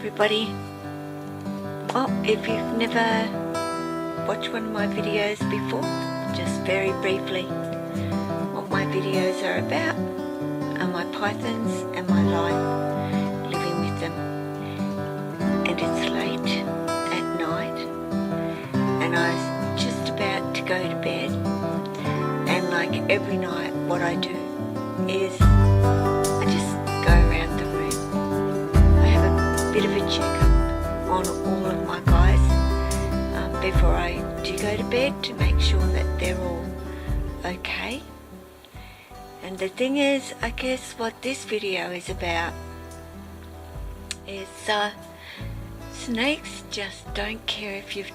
everybody. Well, if you've never watched one of my videos before, just very briefly, what my videos are about are my pythons and my life living with them. And it's late at night and I was just about to go to bed, and like every night what I do is I just go around the room. I have a bit of a checkup on all of my guys before I do go to bed to make sure that they're all okay. And the thing is, I guess what this video is about is snakes just don't care if you're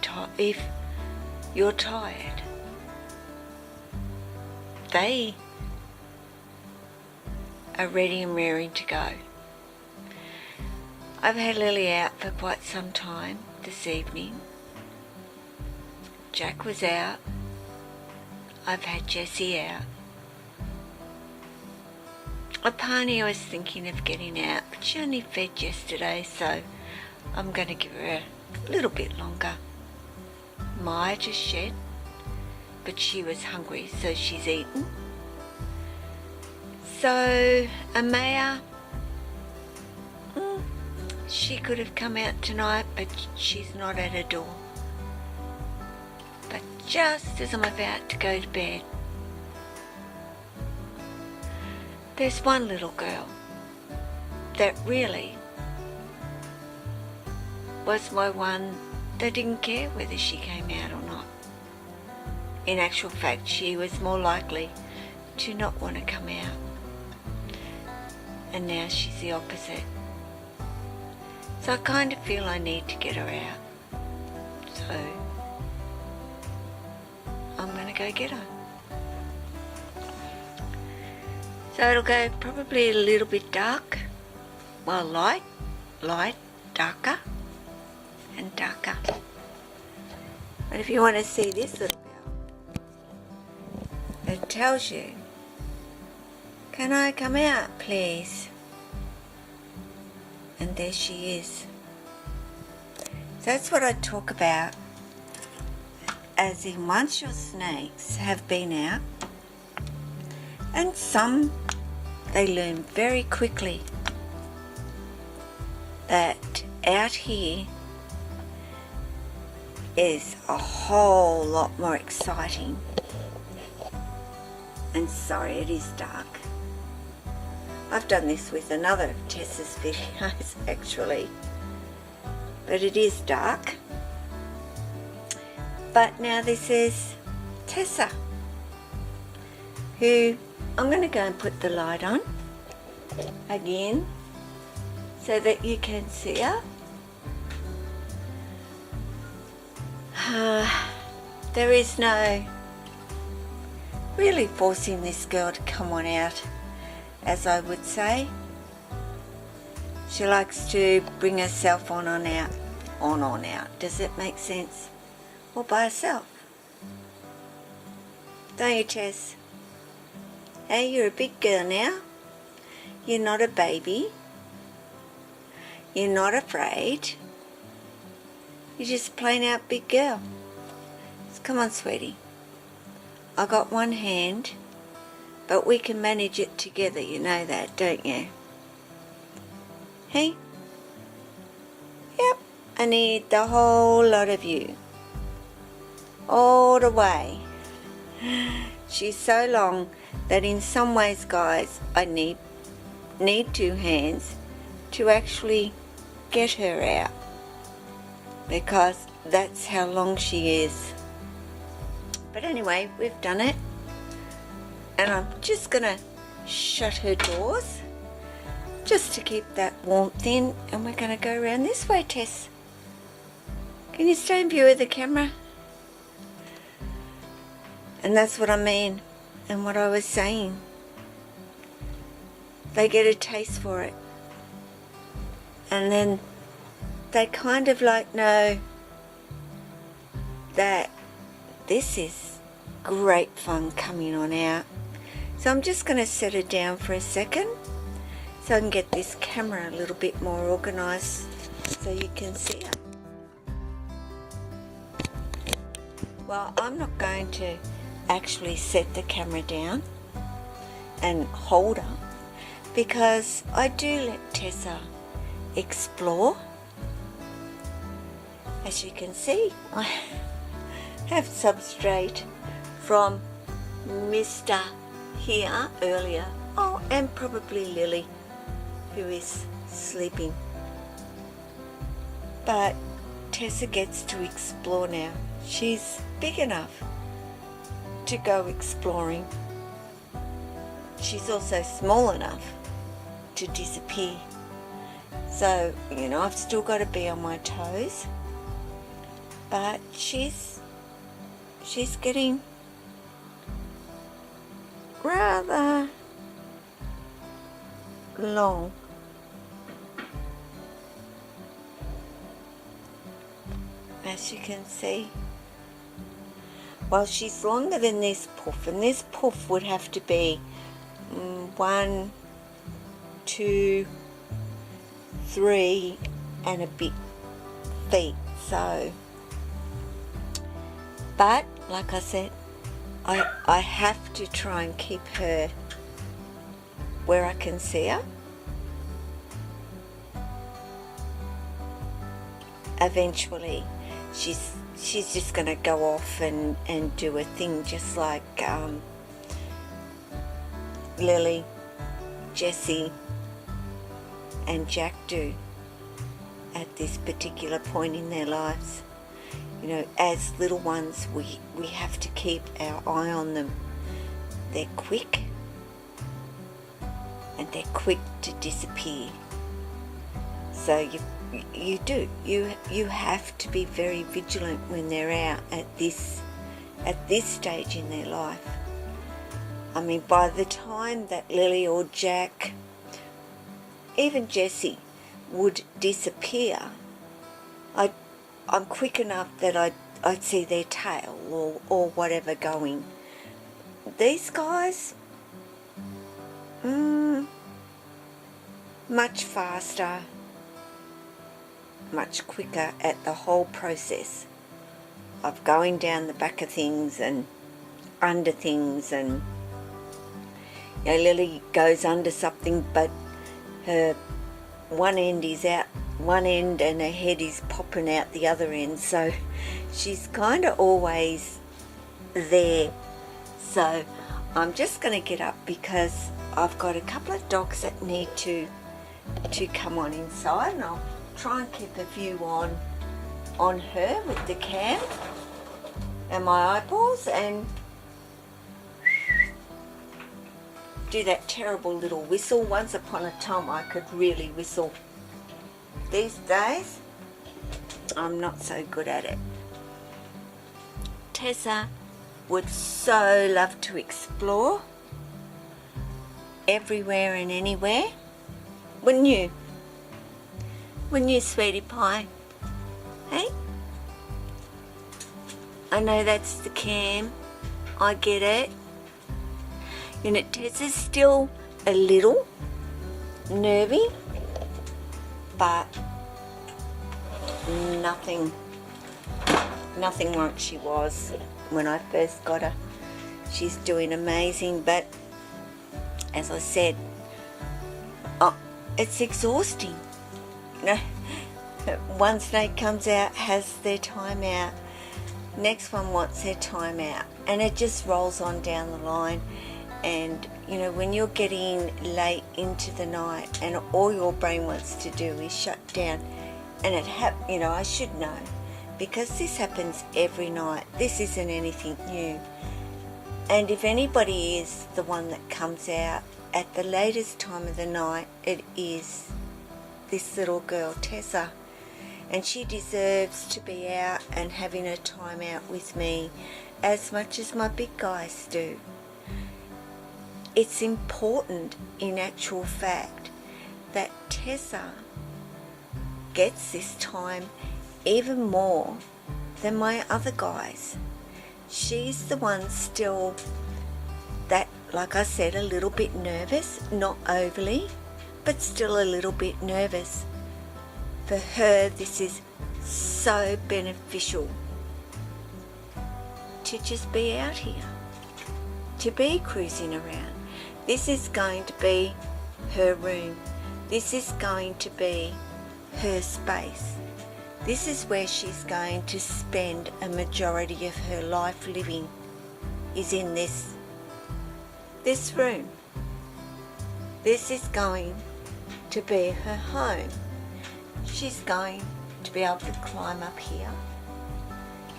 tired. They are ready and raring to go. I've had Lily out for quite some time this evening. Jack was out. I've had Jessie out. Apani I was thinking of getting out, but she only fed yesterday, so I'm going to give her a little bit longer. Maya just shed, but she was hungry, so she's eaten. So Amaya, she could have come out tonight, but she's not at her door. But just as I'm about to go to bed, there's one little girl that really was my one that didn't care whether she came out or not. In actual fact, she was more likely to not want to come out. And now she's the opposite. So I kind of feel I need to get her out. So I'm going to go get her. So it'll go probably a little bit dark. Well, light, darker, and darker. But if you want to see this little bell, it tells you, "Can I come out, please?" And there she is. So that's what I talk about, as in once your snakes have been out, and some they learn very quickly that out here is a whole lot more exciting. And sorry, it is dark. I've done this with another of Tessa's videos actually, but it is dark. But now this is Tessa, who I'm going to go and put the light on again so that you can see her. There is no really forcing this girl to come on out, as I would say. She likes to bring herself on out. Does it make sense? All by herself. Don't you, Tess? Hey, you're a big girl now. You're not a baby. You're not afraid. You're just a plain out big girl. So come on, sweetie. I got one hand, but we can manage it together, you know that, don't you? Hey? Yep, I need the whole lot of you. All the way. She's so long that in some ways, guys, I need two hands to actually get her out, because that's how long she is. But anyway, we've done it. And I'm just going to shut her doors just to keep that warmth in. And we're going to go around this way, Tess. Can you stay in view of the camera? And that's what I mean. And what I was saying. They get a taste for it. And then they kind of like know that this is great fun coming on out. So I'm just going to set it down for a second so I can get this camera a little bit more organised so you can see her. Well, I'm not going to actually set the camera down and hold her, because I do let Tessa explore. As you can see, I have substrate from Mr. here earlier. Oh, and probably Lily, who is sleeping. But Tessa gets to explore now. She's big enough to go exploring. She's also small enough to disappear. So, you know, I've still got to be on my toes. But she's getting rather long. As you can see. Well, she's longer than this puff, and this puff would have to be 1, 2, 3 and a bit feet. So, but like I said, I have to try and keep her where I can see her. Eventually she's just going to go off and do a thing, just like Lily, Jessie and Jack do at this particular point in their lives. You know, as little ones, we have to keep our eye on them. They're quick, and they're quick to disappear. So you have to be very vigilant when they're out at this stage in their life. I mean, by the time that Lily or Jack, even Jessie, would disappear, I'm quick enough that I'd see their tail or whatever going. These guys, much faster, much quicker at the whole process of going down the back of things and under things. And you know, Lily goes under something, but her one end is out one end and her head is popping out the other end, so she's kind of always there. So I'm just going to get up because I've got a couple of dogs that need to come on inside, and I'll try and keep a view on her with the cam and my eyeballs, and do that terrible little whistle. Once upon a time I could really whistle. These days I'm not so good at it. Tessa would so love to explore everywhere and anywhere. Wouldn't you? Wouldn't you, sweetie pie? Hey? I know that's the cam. I get it. You know, Tessa's still a little nervy, but nothing like she was when I first got her. She's doing amazing, but as I said, it's exhausting. You know, one snake comes out, has their time out, next one wants their time out, and it just rolls on down the line. And you know, when you're getting late into the night and all your brain wants to do is shut down, and you know, I should know, because this happens every night. This isn't anything new. And if anybody is the one that comes out at the latest time of the night, it is this little girl, Tessa. And she deserves to be out and having a time out with me as much as my big guys do. It's important, in actual fact, that Tessa gets this time even more than my other guys. She's the one still that, like I said, a little bit nervous, not overly, but still a little bit nervous. For her, this is so beneficial to just be out here, to be cruising around. This is going to be her room. This is going to be her space. This is where she's going to spend a majority of her life living, is in this room. This is going to be her home. She's going to be able to climb up here.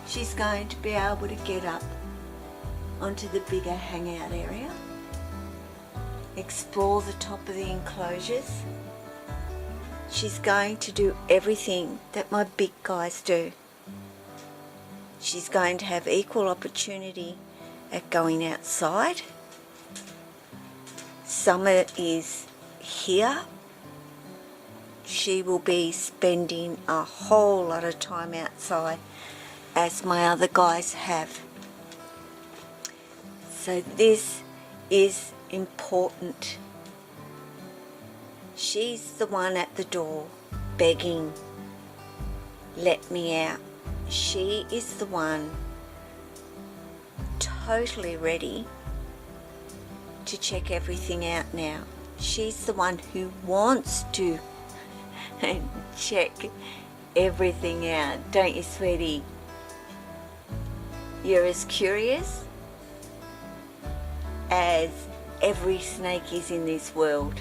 She's going to be able to get up onto the bigger hangout area, explore the top of the enclosures. She's going to do everything that my big guys do. She's going to have equal opportunity at going outside. Summer is here. She will be spending a whole lot of time outside, as my other guys have. So this is important. She's the one at the door begging, let me out. She is the one totally ready to check everything out now. She's the one who wants to check everything out. Don't you, sweetie? You're as curious as every snake is in this world.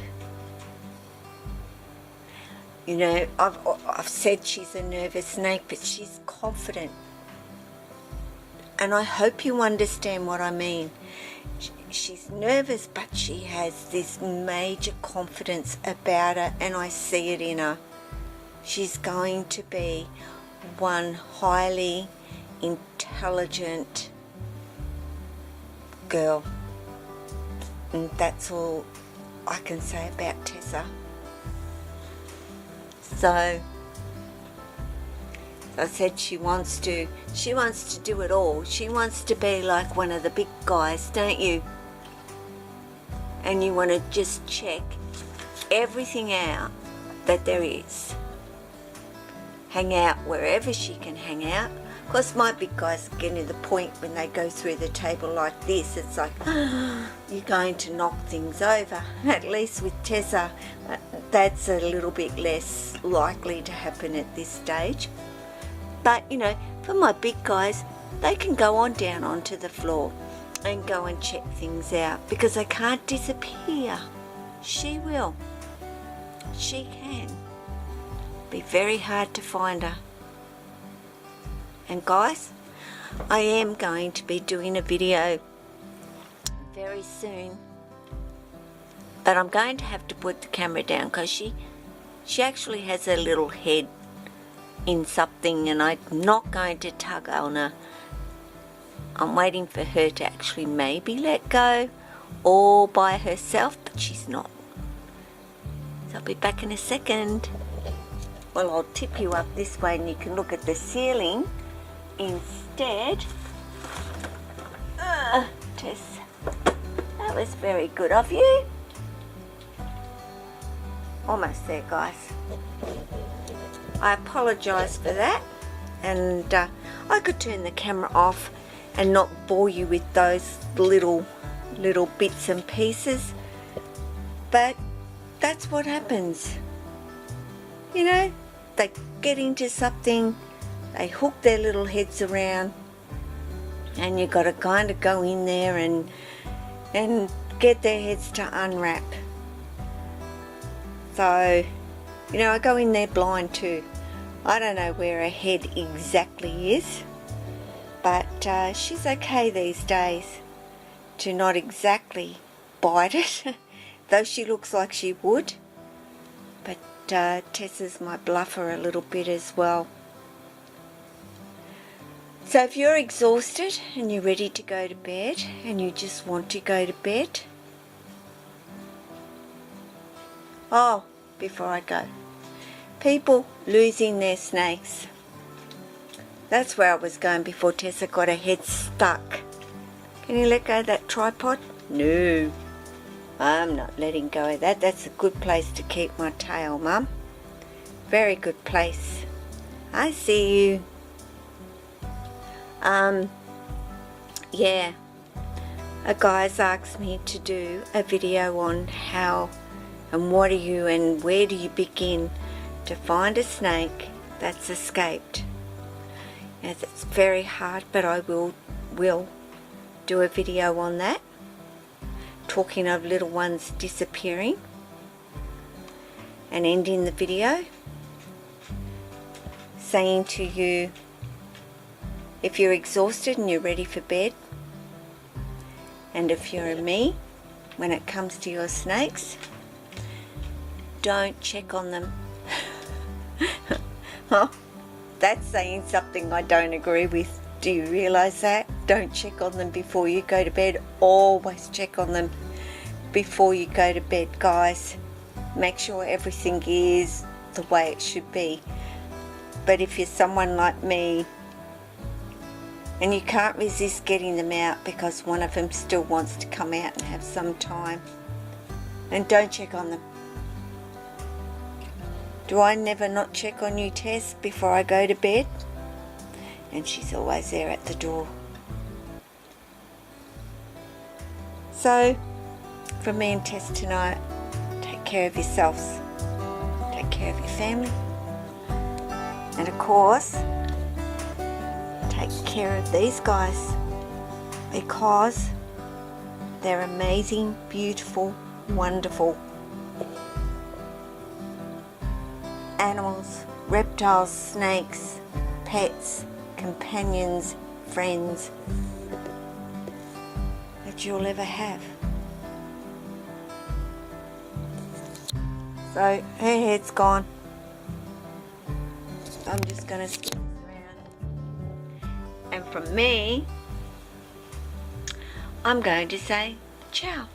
You know, I've said she's a nervous snake, but she's confident. And I hope you understand what I mean. She's nervous, but she has this major confidence about her, and I see it in her. She's going to be one highly intelligent girl. And that's all I can say about Tessa. So I said she wants to do it all. She wants to be like one of the big guys, don't you? And you want to just check everything out that there is. Hang out wherever she can hang out. Of course, my big guys are getting to the point when they go through the table like this, it's like, you're going to knock things over. At least with Tessa, that's a little bit less likely to happen at this stage. But, you know, for my big guys, they can go on down onto the floor and go and check things out, because they can't disappear. She will. She can. Be very hard to find her. And guys, I am going to be doing a video very soon, but I'm going to have to put the camera down because she actually has her little head in something, and I'm not going to tug on her. I'm waiting for her to actually maybe let go all by herself, but she's not. So I'll be back in a second. Well, I'll tip you up this way and you can look at the ceiling instead. Tess, that was very good of you. Almost there, guys. I apologise for that, and I could turn the camera off and not bore you with those little bits and pieces, but that's what happens. You know, they get into something, they hook their little heads around, and you've got to kind of go in there and get their heads to unwrap. So, you know, I go in there blind too. I don't know where her head exactly is, but she's okay these days to not exactly bite it, though she looks like she would. But Tessa's my bluffer a little bit as well. So if you're exhausted and you're ready to go to bed and you just want to go to bed, oh, before I go, people losing their snakes. That's where I was going before Tessa got her head stuck. Can you let go of that tripod? No, I'm not letting go of that. That's a good place to keep my tail, Mum. Very good place. I see you. Yeah, a guy's asked me to do a video on how and what are you and where do you begin to find a snake that's escaped. Yes, it's very hard, but I will do a video on that, talking of little ones disappearing, and ending the video saying to you, if you're exhausted and you're ready for bed, and if you're me, when it comes to your snakes, don't check on them. Well, that's saying something I don't agree with. Do you realise that? Don't check on them before you go to bed. Always check on them before you go to bed, guys. Make sure everything is the way it should be. But if you're someone like me and you can't resist getting them out because one of them still wants to come out and have some time, then don't check on them. Do I never not check on you, Tess, before I go to bed? And she's always there at the door. So, from me and Tess tonight, take care of yourselves. Take care of your family. And of course, take care of these guys, because they're amazing, beautiful, wonderful animals, reptiles, snakes, pets, companions, friends that you'll ever have. So her head's gone. I'm just going to spin this around. And from me, I'm going to say ciao.